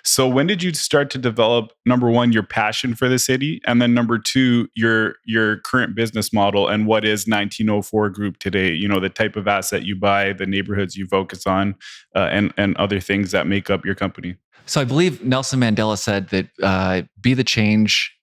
So when did you start to develop, number one, your passion for the city, and then number two, your current business model and what is 1904 Group today? You know, the type of asset you buy, the neighborhoods you focus on, and other things that make up your company. So I believe Nelson Mandela said that be the change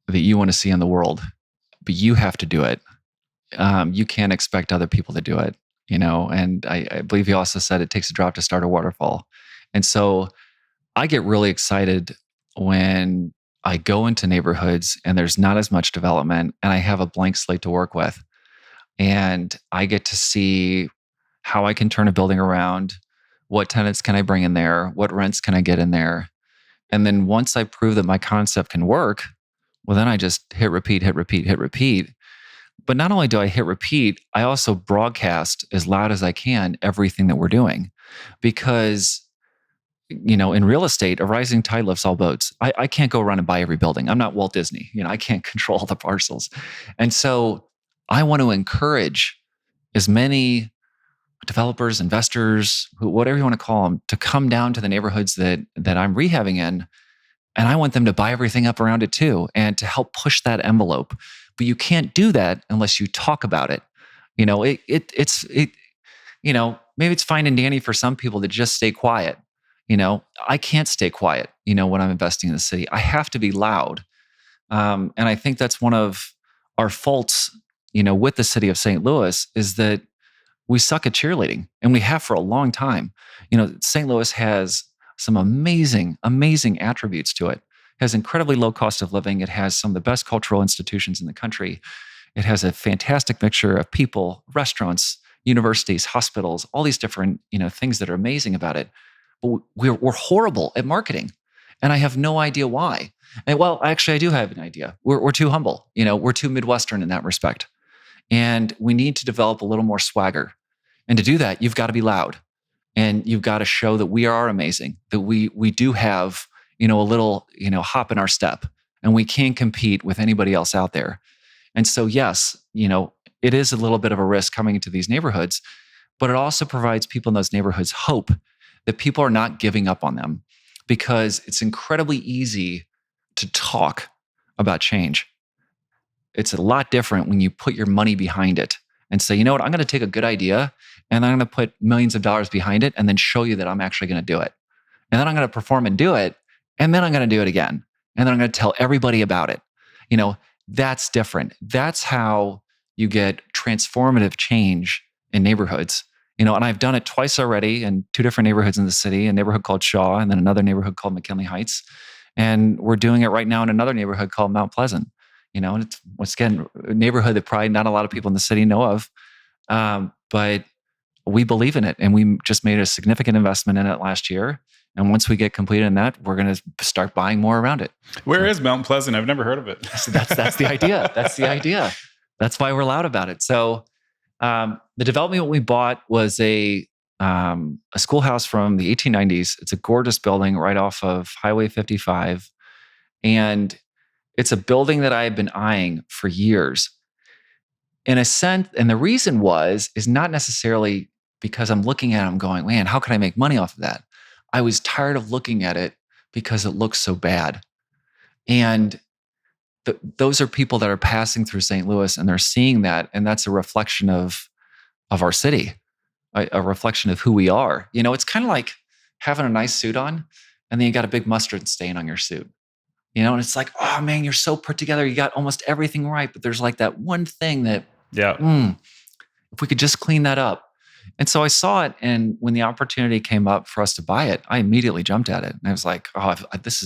that you want to see in the world, but you have to do it. You can't expect other people to do it, you know. And I believe he also said it takes a drop to start a waterfall. And so I get really excited when I go into neighborhoods and there's not as much development and I have a blank slate to work with. And I get to see how I can turn a building around. What tenants can I bring in there? What rents can I get in there? And then once I prove that my concept can work, well, then I just hit repeat, hit repeat, hit repeat. But not only do I hit repeat, I also broadcast as loud as I can everything that we're doing. Because, you know, in real estate, a rising tide lifts all boats. I can't go around and buy every building. I'm not Walt Disney. You know, I can't control the parcels. And so I want to encourage as many developers, investors, whatever you want to call them, to come down to the neighborhoods that I'm rehabbing in. And I want them to buy everything up around it too, and to help push that envelope. But you can't do that unless you talk about it. You know, it's you know, maybe it's fine and dandy for some people to just stay quiet. You know, I can't stay quiet, you know, when I'm investing in the city. I have to be loud. And I think that's one of our faults, you know, with the city of St. Louis, is that we suck at cheerleading, and we have for a long time. You know, St. Louis has some amazing, amazing attributes to it. It has incredibly low cost of living. It has some of the best cultural institutions in the country. It has a fantastic mixture of people, restaurants, universities, hospitals, all these different, you know, things that are amazing about it. But we're horrible at marketing, and I have no idea why. And well, actually, I do have an idea. We're too humble. You know, we're too Midwestern in that respect, and we need to develop a little more swagger. And to do that, you've got to be loud, and you've got to show that we are amazing, that we do have, you know, a little, you know, hop in our step, and we can compete with anybody else out there. And so, yes, you know, it is a little bit of a risk coming into these neighborhoods, but it also provides people in those neighborhoods hope that people are not giving up on them, because it's incredibly easy to talk about change. It's a lot different when you put your money behind it and say, you know what, I'm going to take a good idea and I'm going to put millions of dollars behind it and then show you that I'm actually going to do it. And then I'm going to perform and do it. And then I'm going to do it again. And then I'm going to tell everybody about it. You know, that's different. That's how you get transformative change in neighborhoods. You know, and I've done it twice already in two different neighborhoods in the city, a neighborhood called Shaw and then another neighborhood called McKinley Heights. And we're doing it right now in another neighborhood called Mount Pleasant. You know, and it's, once again, a neighborhood that probably not a lot of people in the city know of. But we believe in it. And we just made a significant investment in it last year. And once we get completed in that, we're going to start buying more around it. Where is Mount Pleasant? I've never heard of it. So that's the idea. That's the idea. That's why we're loud about it. So the development we bought was a schoolhouse from the 1890s. It's a gorgeous building right off of Highway 55. And it's a building that I had been eyeing for years. In a sense, and the reason is not necessarily because I'm looking at it, I'm going, man, how can I make money off of that? I was tired of looking at it because it looks so bad. And those are people that are passing through St. Louis and they're seeing that. And that's a reflection of our city, a reflection of who we are. You know, it's kind of like having a nice suit on and then you got a big mustard stain on your suit. You know, and it's like, oh man, you're so put together. You got almost everything right. But there's like that one thing that, if we could just clean that up. And so I saw it. And when the opportunity came up for us to buy it, I immediately jumped at it. And I was like, oh, this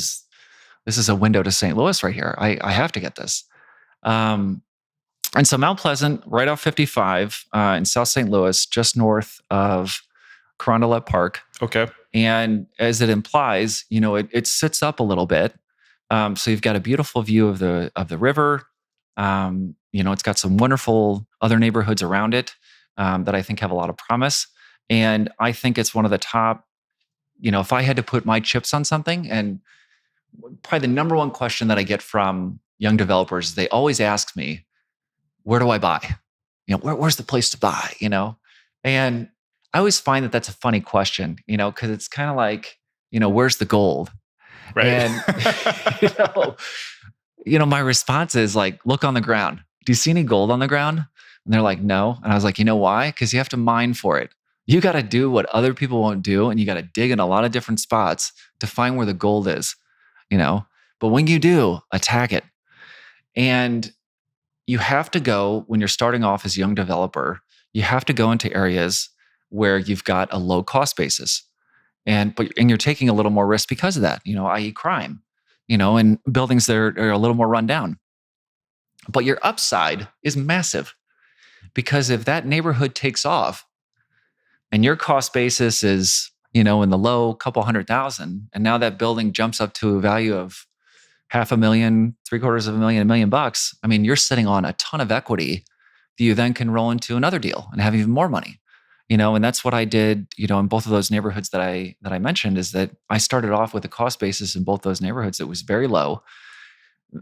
is a window to St. Louis right here. I have to get this. And so Mount Pleasant, right off 55 in South St. Louis, just north of Carondelet Park. Okay. And as it implies, you know, it sits up a little bit. So you've got a beautiful view of the river. You know, it's got some wonderful other neighborhoods around it that I think have a lot of promise. And I think it's one of the top, you know, if I had to put my chips on something, and probably the number one question that I get from young developers, they always ask me, where do I buy? You know, where's the place to buy, you know? And I always find that that's a funny question, you know, because it's kind of like, you know, where's the gold? Right. And you know, my response is like, look on the ground. Do you see any gold on the ground? And they're like, no. And I was like, you know why? Because you have to mine for it. You got to do what other people won't do, and you got to dig in a lot of different spots to find where the gold is. But when you do, attack it. And you have to go, when you're starting off as a young developer, you have to go into areas where you've got a low cost basis. And you're taking a little more risk because of that, i.e. crime, and buildings that are a little more run down. But your upside is massive, because if that neighborhood takes off and your cost basis is, in the low couple $100,000, and now that building jumps up to a value of $500,000, $750,000, $1 million bucks, I mean, you're sitting on a ton of equity that you then can roll into another deal and have even more money. And that's what I did, in both of those neighborhoods that I mentioned, is that I started off with a cost basis in both those neighborhoods that was very low.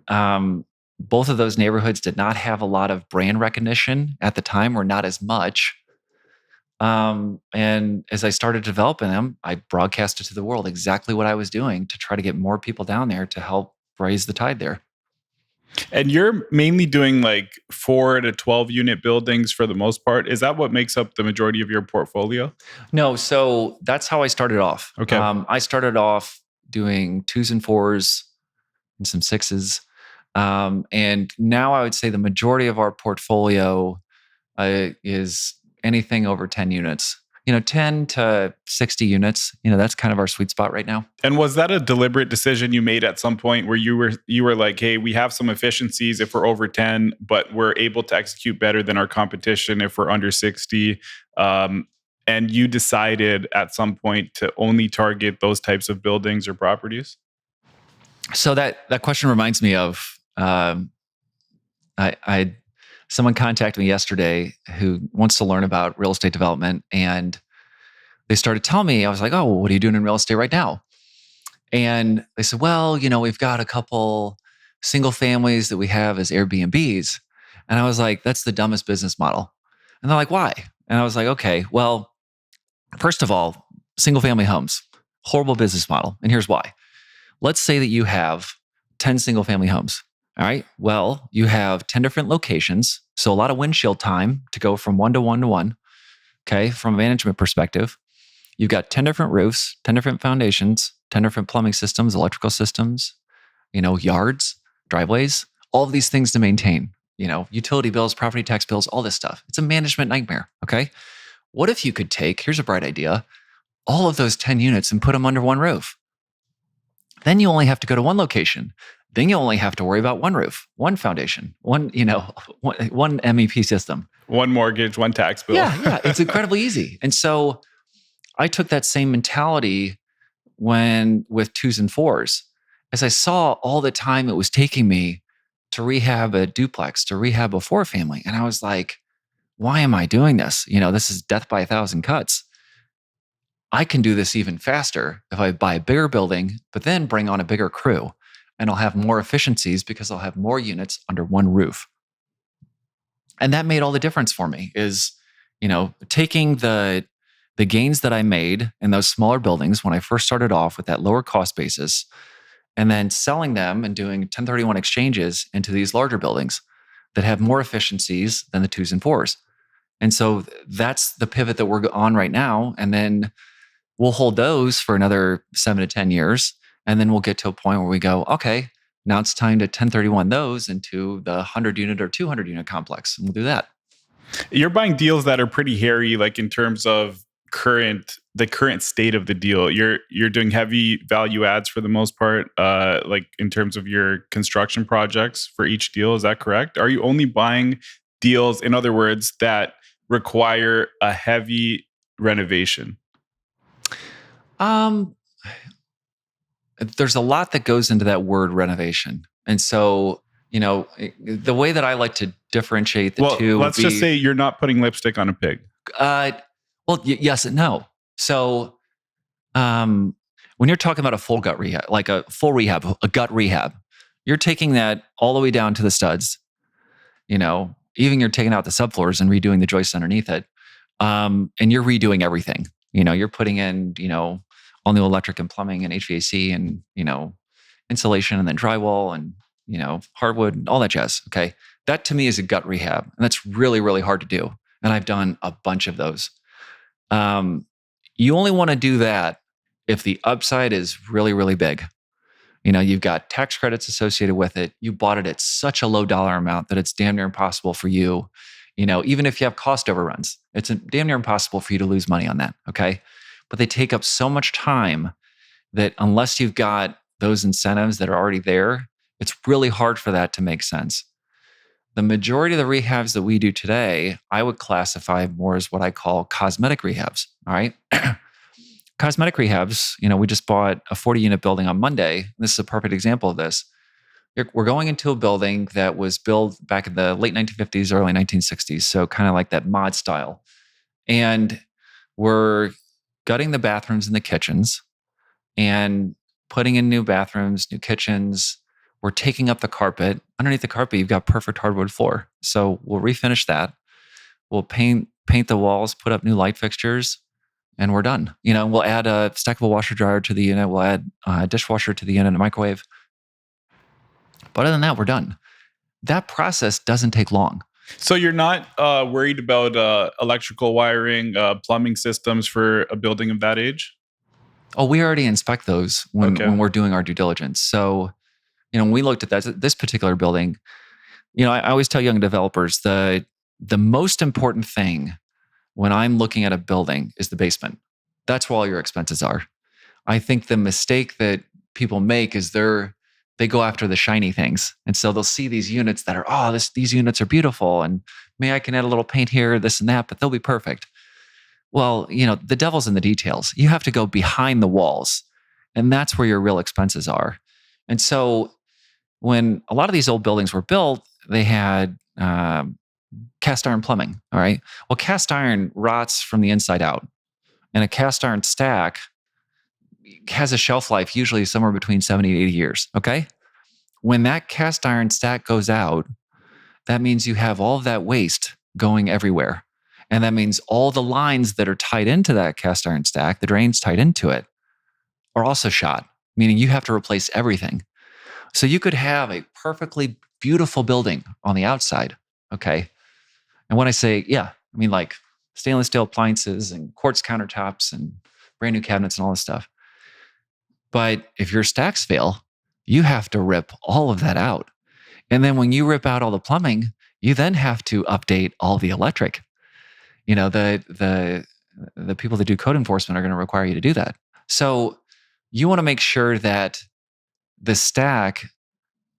Both of those neighborhoods did not have a lot of brand recognition at the time, or not as much. And as I started developing them, I broadcasted to the world exactly what I was doing to try to get more people down there to help raise the tide there. And you're mainly doing like 4 to 12 unit buildings for the most part. Is that what makes up the majority of your portfolio? No, so that's how I started off. Okay. I started off doing 2s and 4s and some 6s. And now I would say the majority of our portfolio is anything over 10 units. 10 to 60 units. That's kind of our sweet spot right now. And was that a deliberate decision you made at some point where you were like, hey, we have some efficiencies if we're over 10, but we're able to execute better than our competition if we're under 60? And you decided at some point to only target those types of buildings or properties? So that question reminds me of someone contacted me yesterday who wants to learn about real estate development, and they started telling me, I was like, oh, well, what are you doing in real estate right now? And they said, well, we've got a couple single families that we have as Airbnbs. And I was like, that's the dumbest business model. And they're like, why? And I was like, okay, well, first of all, single family homes, horrible business model. And here's why. Let's say that you have 10 single family homes. All right. Well, you have 10 different locations. So a lot of windshield time to go from 1 to 1 to 1. Okay. From a management perspective, you've got 10 different roofs, 10 different foundations, 10 different plumbing systems, electrical systems, yards, driveways, all of these things to maintain, utility bills, property tax bills, all this stuff. It's a management nightmare. Okay. What if you could take, here's a bright idea, all of those 10 units and put them under one roof? Then you only have to go to one location. Then you only have to worry about one roof, one foundation, one MEP system. One mortgage, one tax bill. Yeah. It's incredibly easy. And so I took that same mentality with 2s and 4s, as I saw all the time it was taking me to rehab a duplex, to rehab a 4-family. And I was like, why am I doing this? This is death by 1,000 cuts. I can do this even faster if I buy a bigger building, but then bring on a bigger crew. And I'll have more efficiencies because I'll have more units under one roof. And that made all the difference for me, is, taking the gains that I made in those smaller buildings when I first started off with that lower cost basis, and then selling them and doing 1031 exchanges into these larger buildings that have more efficiencies than the 2s and 4s. And so that's the pivot that we're on right now. And then we'll hold those for another 7 to 10 years. And then we'll get to a point where we go, okay, now it's time to 1031 those into the 100 unit or 200 unit complex. And we'll do that. You're buying deals that are pretty hairy, like in terms of the current state of the deal. You're doing heavy value adds for the most part, like in terms of your construction projects for each deal. Is that correct? Are you only buying deals, in other words, that require a heavy renovation? There's a lot that goes into that word renovation. And so, the way that I like to differentiate the two. Let's just say you're not putting lipstick on a pig. Yes and no. So, when you're talking about a full gut rehab, like a full rehab, a gut rehab, you're taking that all the way down to the studs, even you're taking out the subfloors and redoing the joists underneath it. And you're redoing everything. You're putting in, all new electric and plumbing and HVAC and, insulation and then drywall and, hardwood and all that jazz. Okay. That to me is a gut rehab. And that's really, really hard to do. And I've done a bunch of those. You only want to do that if the upside is really, really big. You've got tax credits associated with it. You bought it at such a low dollar amount that it's damn near impossible for you. Even if you have cost overruns, it's damn near impossible for you to lose money on that. Okay. But they take up so much time that unless you've got those incentives that are already there, it's really hard for that to make sense. The majority of the rehabs that we do today, I would classify more as what I call cosmetic rehabs. All right. Cosmetic rehabs, we just bought a 40-unit building on Monday. This is a perfect example of this. We're going into a building that was built back in the late 1950s, early 1960s. So kind of like that mod style. And we're gutting the bathrooms and the kitchens and putting in new bathrooms, new kitchens. We're taking up the carpet. Underneath the carpet, you've got perfect hardwood floor. So we'll refinish that. We'll paint the walls, put up new light fixtures, and we're done. We'll add a stackable washer dryer to the unit. We'll add a dishwasher to the unit and a microwave. But other than that, we're done. That process doesn't take long. So you're not worried about electrical wiring, plumbing systems for a building of that age? Oh, we already inspect those when we're doing our due diligence. So, when we looked at this particular building, I always tell young developers the most important thing when I'm looking at a building is the basement. That's where all your expenses are. I think the mistake that people make is they go after the shiny things. And so they'll see these units that are, these units are beautiful. And I can add a little paint here, this and that, but they'll be perfect. Well, the devil's in the details. You have to go behind the walls. And that's where your real expenses are. And so when a lot of these old buildings were built, they had cast iron plumbing. All right. Well, cast iron rots from the inside out. And a cast iron stack has a shelf life usually somewhere between 70 to 80 years. Okay. When that cast iron stack goes out, that means you have all of that waste going everywhere. And that means all the lines that are tied into that cast iron stack, the drains tied into it, are also shot, meaning you have to replace everything. So you could have a perfectly beautiful building on the outside. Okay. And when I say, like stainless steel appliances and quartz countertops and brand new cabinets and all this stuff. But if your stacks fail, you have to rip all of that out. And then when you rip out all the plumbing, you then have to update all the electric. The people that do code enforcement are going to require you to do that. So you want to make sure that the stack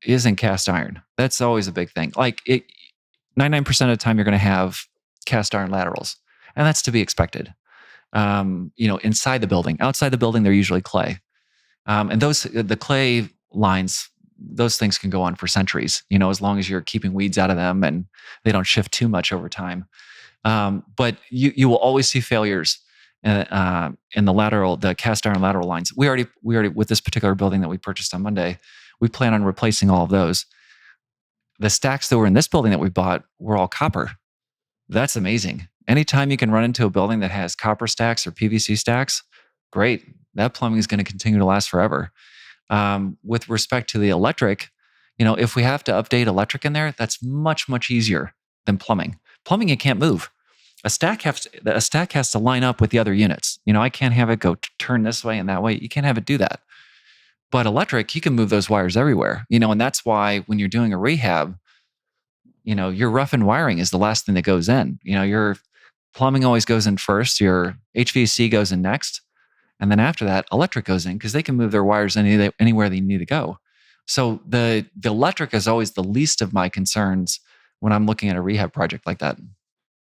isn't cast iron. That's always a big thing. 99% of the time you're going to have cast iron laterals, and that's to be expected. Inside the building. Outside the building, they're usually clay. And the clay lines, those things can go on for centuries, as long as you're keeping weeds out of them and they don't shift too much over time. But you will always see failures in the cast iron lateral lines. We already with this particular building that we purchased on Monday, we plan on replacing all of those. The stacks that were in this building that we bought were all copper. That's amazing. Anytime you can run into a building that has copper stacks or PVC stacks, great. That plumbing is going to continue to last forever. With respect to the electric, if we have to update electric in there, that's much, much easier than plumbing. Plumbing, you can't move. A stack has to line up with the other units. I can't have it go turn this way and that way. You can't have it do that. But electric, you can move those wires everywhere. And that's why when you're doing a rehab, your rough and wiring is the last thing that goes in. Your plumbing always goes in first. Your HVAC goes in next. And then after that, electric goes in because they can move their wires anywhere they need to go. So the electric is always the least of my concerns when I'm looking at a rehab project like that.